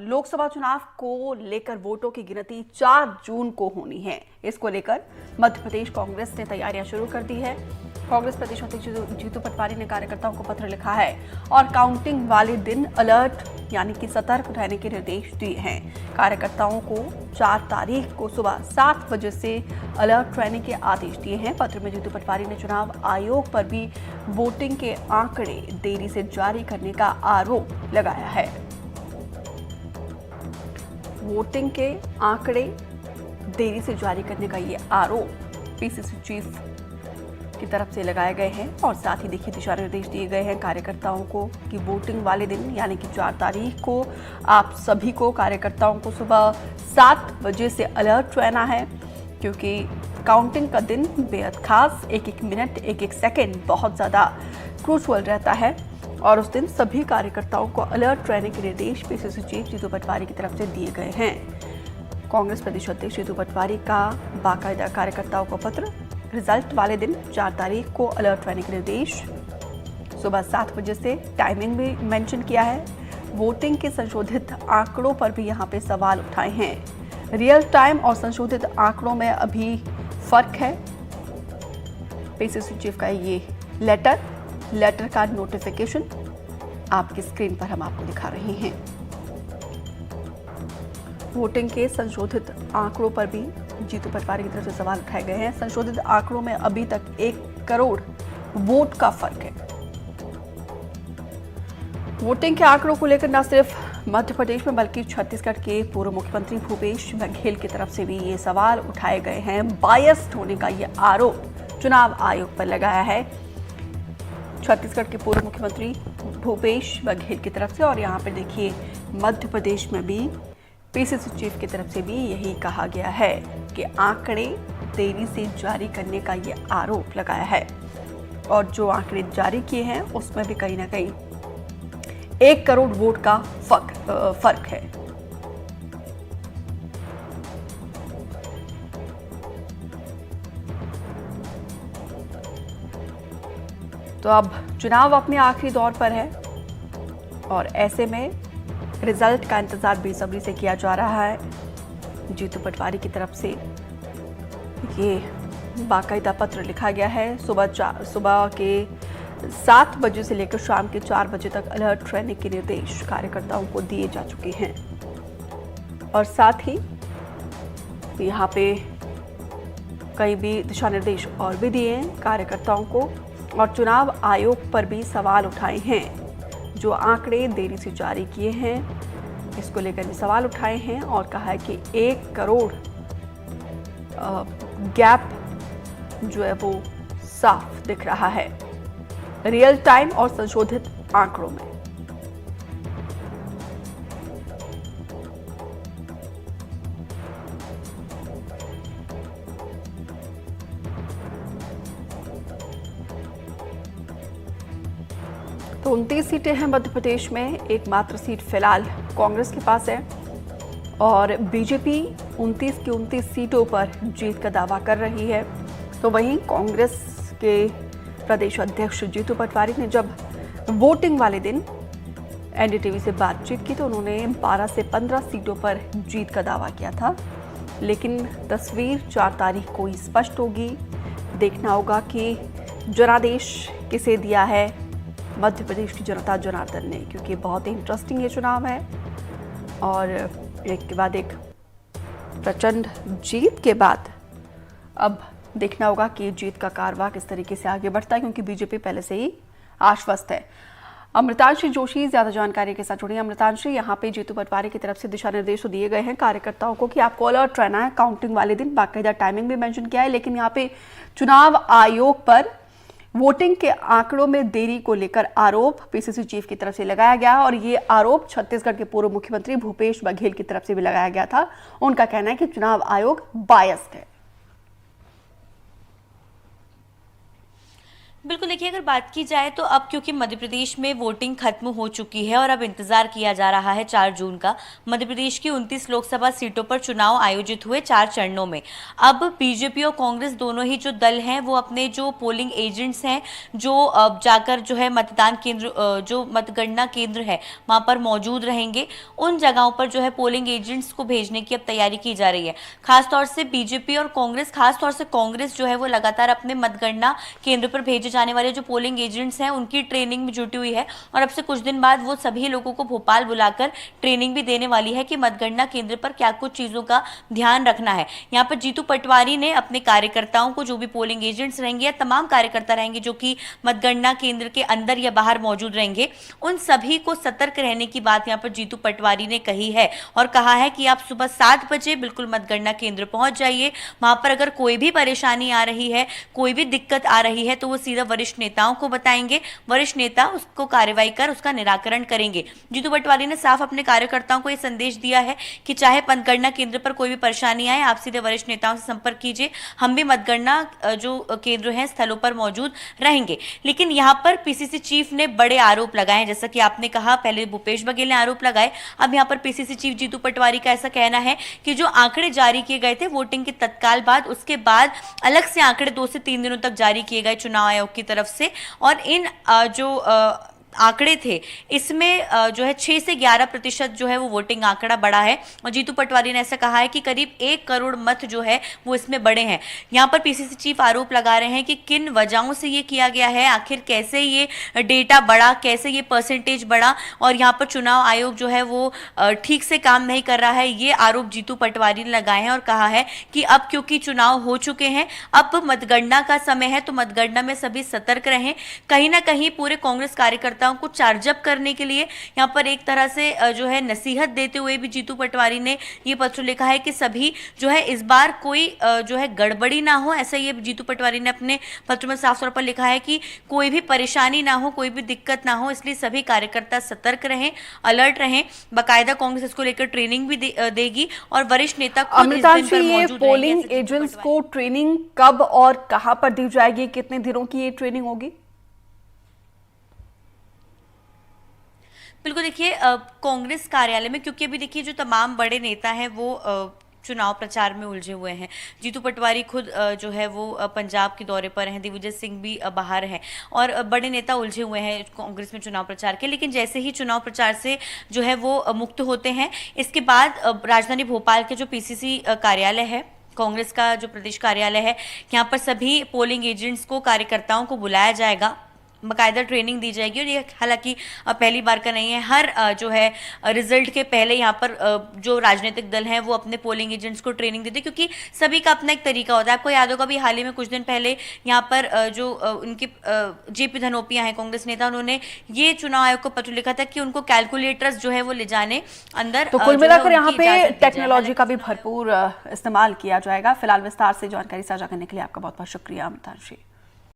लोकसभा चुनाव को लेकर वोटों की गिनती 4 जून को होनी है। इसको लेकर मध्य प्रदेश कांग्रेस ने तैयारियां शुरू कर दी है। कांग्रेस प्रदेश अध्यक्ष जीतू पटवारी ने कार्यकर्ताओं को पत्र लिखा है और काउंटिंग वाले दिन अलर्ट यानी कि सतर्क रहने के निर्देश दिए हैं। कार्यकर्ताओं को 4 तारीख को सुबह 7 बजे से अलर्ट रहने के आदेश दिए हैं। पत्र में जीतू पटवारी ने चुनाव आयोग पर भी वोटिंग के आंकड़े देरी से जारी करने का आरोप लगाया है। वोटिंग के आंकड़े देरी से जारी करने का ये आरोप पीसीसी चीफ की तरफ से लगाए गए हैं और साथ ही देखिए दिशा निर्देश दिए गए हैं कार्यकर्ताओं को कि वोटिंग वाले दिन यानी कि 4 तारीख को आप सभी को कार्यकर्ताओं को सुबह 7 बजे से अलर्ट रहना है, क्योंकि काउंटिंग का दिन बेहद खास, एक मिनट एक सेकेंड बहुत ज़्यादा क्रूशियल रहता है और उस दिन सभी कार्यकर्ताओं को अलर्ट रहने के निर्देश पीसीसी चीफ जीतू पटवारी की तरफ से दिए गए हैं। कांग्रेस प्रदेश अध्यक्ष जीतू पटवारी का बाकायदा कार्यकर्ताओं को पत्र, रिजल्ट वाले दिन 4 तारीख को अलर्ट रहने के निर्देश, सुबह 7 बजे से टाइमिंग भी मेंशन किया है। वोटिंग के संशोधित आंकड़ों पर भी यहाँ पे सवाल उठाए हैं। रियल टाइम और संशोधित आंकड़ों में अभी फर्क है। पीसीसी चीफ का ये लेटर का नोटिफिकेशन आपकी स्क्रीन पर हम आपको दिखा रहे हैं। वोटिंग के संशोधित आंकड़ों पर भी जीतू पटवारी की तरफ से सवाल उठाए गए हैं। संशोधित आंकड़ों में अभी तक 1 करोड़ वोट का फर्क है। वोटिंग के आंकड़ों को लेकर न सिर्फ मध्य प्रदेश में बल्कि छत्तीसगढ़ के पूर्व मुख्यमंत्री भूपेश बघेल की तरफ से भी ये सवाल उठाए गए हैं। बायस्ड होने का ये आरोप चुनाव आयोग पर लगाया है छत्तीसगढ़ के पूर्व मुख्यमंत्री भूपेश बघेल की तरफ से। और यहाँ पर देखिए मध्य प्रदेश में भी पीसीसी चीफ की तरफ से भी यही कहा गया है कि आंकड़े देरी से जारी करने का ये आरोप लगाया है और जो आंकड़े जारी किए हैं उसमें भी कहीं ना कहीं 1 करोड़ वोट का फर्क है। तो अब चुनाव अपने आखिरी दौर पर है और ऐसे में रिजल्ट का इंतजार बेसब्री से किया जा रहा है। जीतू पटवारी की तरफ से ये बाकायदा पत्र लिखा गया है। सुबह के 7 बजे से लेकर शाम के 4 बजे तक अलर्ट रहने के निर्देश कार्यकर्ताओं को दिए जा चुके हैं और साथ ही यहाँ पे कई भी दिशा निर्देश और भी दिए हैं कार्यकर्ताओं को और चुनाव आयोग पर भी सवाल उठाए हैं। जो आंकड़े देरी से जारी किए हैं इसको लेकर भी सवाल उठाए हैं और कहा है कि 1 करोड़ गैप जो है वो साफ दिख रहा है रियल टाइम और संशोधित आंकड़ों में। तो 29 सीटें हैं मध्य प्रदेश में, एकमात्र सीट फिलहाल कांग्रेस के पास है और बीजेपी 29 की 29 सीटों पर जीत का दावा कर रही है। तो वहीं कांग्रेस के प्रदेश अध्यक्ष जीतू पटवारी ने जब वोटिंग वाले दिन एनडीटीवी से बातचीत की तो उन्होंने 12 से 15 सीटों पर जीत का दावा किया था, लेकिन तस्वीर 4 तारीख को ही स्पष्ट होगी। देखना होगा कि जनादेश किसे दिया है मध्य प्रदेश की जनता जनार्दन ने, क्योंकि बहुत ही इंटरेस्टिंग ये चुनाव है और एक के बाद एक प्रचंड जीत के बाद अब देखना होगा कि जीत का कारवां किस तरीके से आगे बढ़ता है, क्योंकि बीजेपी पहले से ही आश्वस्त है। अमृतांशी जोशी ज्यादा जानकारी के साथ जुड़ी। अमृतांशी, यहाँ पे जीतू पटवारी की तरफ से दिशा निर्देश दिए गए हैं कार्यकर्ताओं को कि आपको अलर्ट रहना है काउंटिंग वाले दिन, बाकायदा टाइमिंग भी मेंशन किया है, लेकिन यहाँ पे चुनाव आयोग पर वोटिंग के आंकड़ों में देरी को लेकर आरोप पीसीसी चीफ की तरफ से लगाया गया और ये आरोप छत्तीसगढ़ के पूर्व मुख्यमंत्री भूपेश बघेल की तरफ से भी लगाया गया था। उनका कहना है कि चुनाव आयोग बायस्ड है। बिल्कुल, देखिए अगर बात की जाए तो अब क्योंकि मध्य प्रदेश में वोटिंग खत्म हो चुकी है और अब इंतजार किया जा रहा है 4 जून का। मध्य प्रदेश की 29 लोकसभा सीटों पर चुनाव आयोजित हुए 4 चरणों में। अब बीजेपी और कांग्रेस दोनों ही जो दल हैं वो अपने जो पोलिंग एजेंट्स हैं, जो अब जाकर जो है मतदान केंद्र, जो मतगणना केंद्र है वहाँ पर मौजूद रहेंगे, उन जगहों पर जो है पोलिंग एजेंट्स को भेजने की अब तैयारी की जा रही है। खासतौर से बीजेपी और कांग्रेस, खासतौर से कांग्रेस जो है वो लगातार अपने मतगणना केंद्र पर भेजे जाने वाले जो पोलिंग एजेंट्स हैं उनकी ट्रेनिंग में जुटी हुई है और अब से कुछ दिन बाद वो सभी लोगों को भोपाल बुलाकर ट्रेनिंग भी देने वाली है कि मतगणना केंद्र पर क्या कुछ चीज़ों का ध्यान रखना है। यहाँ पर जीतू पटवारी ने अपने कार्यकर्ताओं को, जो भी पोलिंग एजेंट्स रहेंगे या तमाम कार्यकर्ता रहेंगे जो कि मतगणना केंद्र के अंदर या बाहर मौजूद रहेंगे, उन सभी को सतर्क रहने की बात यहाँ पर जीतू पटवारी ने कही है और कहा है कि आप सुबह 7 बजे बिल्कुल मतगणना केंद्र पहुंच जाइए। वहां पर अगर कोई भी परेशानी आ रही है, कोई भी दिक्कत आ रही है तो वो सीधा वरिष्ठ नेताओं को बताएंगे, वरिष्ठ नेता उसको कार्रवाई कर उसका निराकरण करेंगे। जीतू पटवारी ने साफ अपने कार्यकर्ताओं को यह संदेश दिया है कि चाहे मतगणना केंद्र पर कोई भी परेशानी आए, आप सीधे वरिष्ठ नेताओं से संपर्क कीजिए, हम भी मतगणना जो केंद्र हैं स्थलों पर मौजूद रहेंगे। लेकिन यहाँ पर पीसीसी चीफ ने बड़े आरोप लगाए, जैसा कि आपने कहा, पहले भूपेश बघेल ने आरोप लगाए, अब यहाँ पर पीसीसी चीफ जीतू पटवारी का ऐसा कहना है कि जो आंकड़े जारी किए गए थे वोटिंग के तत्काल बाद, उसके बाद अलग से आंकड़े 2 से 3 दिनों तक जारी किए गए चुनाव आयोग की तरफ से, और इन जो आंकड़े थे इसमें जो है 6 से 11% जो है वो वोटिंग आंकड़ा बढ़ा है। और जीतू पटवारी ने ऐसा कहा है कि करीब 1 करोड़ मत जो है वो इसमें बढ़े हैं। यहाँ पर पीसीसी चीफ आरोप लगा रहे हैं कि किन वजहों से ये किया गया है, आखिर कैसे ये डेटा बढ़ा, कैसे ये परसेंटेज बढ़ा, और यहाँ पर चुनाव आयोग जो है वो ठीक से काम नहीं कर रहा है। ये आरोप जीतू पटवारी ने लगाए हैं और कहा है कि अब क्योंकि चुनाव हो चुके हैं, अब मतगणना का समय है, तो मतगणना में सभी सतर्क रहें। कहीं ना कहीं पूरे कांग्रेस कार्यकर्ता को चार्जअप करने के लिए यहाँ पर एक तरह से जो है नसीहत देते हुए भी जीतू पटवारी ने ये पत्र लिखा है कि सभी जो है इस बार कोई जो है गड़बड़ी ना हो। ऐसा ये जीतू पटवारी ने अपने पत्र में साफ तौर पर लिखा है कि कोई भी परेशानी ना हो, कोई भी दिक्कत ना हो, इसलिए सभी कार्यकर्ता सतर्क रहें, अलर्ट रहें। बाकायदा कांग्रेस इसको लेकर ट्रेनिंग भी देगी और वरिष्ठ नेता खुद इस दिन पर मौजूद रहेंगे। पोलिंग एजेंट्स को ट्रेनिंग कब और कहां पर दी जाएगी, कितने दिनों की ये ट्रेनिंग होगी? बिल्कुल, देखिए कांग्रेस कार्यालय में, क्योंकि अभी देखिए जो तमाम बड़े नेता हैं वो चुनाव प्रचार में उलझे हुए हैं। जीतू पटवारी खुद जो है वो पंजाब के दौरे पर हैं, दिग्विजय सिंह भी बाहर हैं और बड़े नेता उलझे हुए हैं कांग्रेस में चुनाव प्रचार के। लेकिन जैसे ही चुनाव प्रचार से जो है वो मुक्त होते हैं, इसके बाद राजधानी भोपाल के जो पीसीसी कार्यालय है, कांग्रेस का जो प्रदेश कार्यालय है, यहाँ पर सभी पोलिंग एजेंट्स को, कार्यकर्ताओं को बुलाया जाएगा, बाकायदा ट्रेनिंग दी जाएगी। और ये हालांकि पहली बार का नहीं है, हर जो है रिजल्ट के पहले यहाँ पर जो राजनीतिक दल हैं वो अपने पोलिंग एजेंट्स को ट्रेनिंग देते, क्योंकि सभी का अपना एक तरीका होता है। आपको याद होगा भी हाल ही में कुछ दिन पहले यहाँ पर जो उनके जेपी धनोपिया हैं, कांग्रेस नेता, उन्होंने ये चुनाव आयोग को पत्र लिखा था कि उनको कैलकुलेटर्स जो है वो ले जाने अंदर। तो कुल मिलाकर यहाँ पे टेक्नोलॉजी का भी भरपूर इस्तेमाल किया जाएगा। फिलहाल विस्तार से जानकारी साझा करने के लिए आपका बहुत बहुत शुक्रिया अमिताभ जी।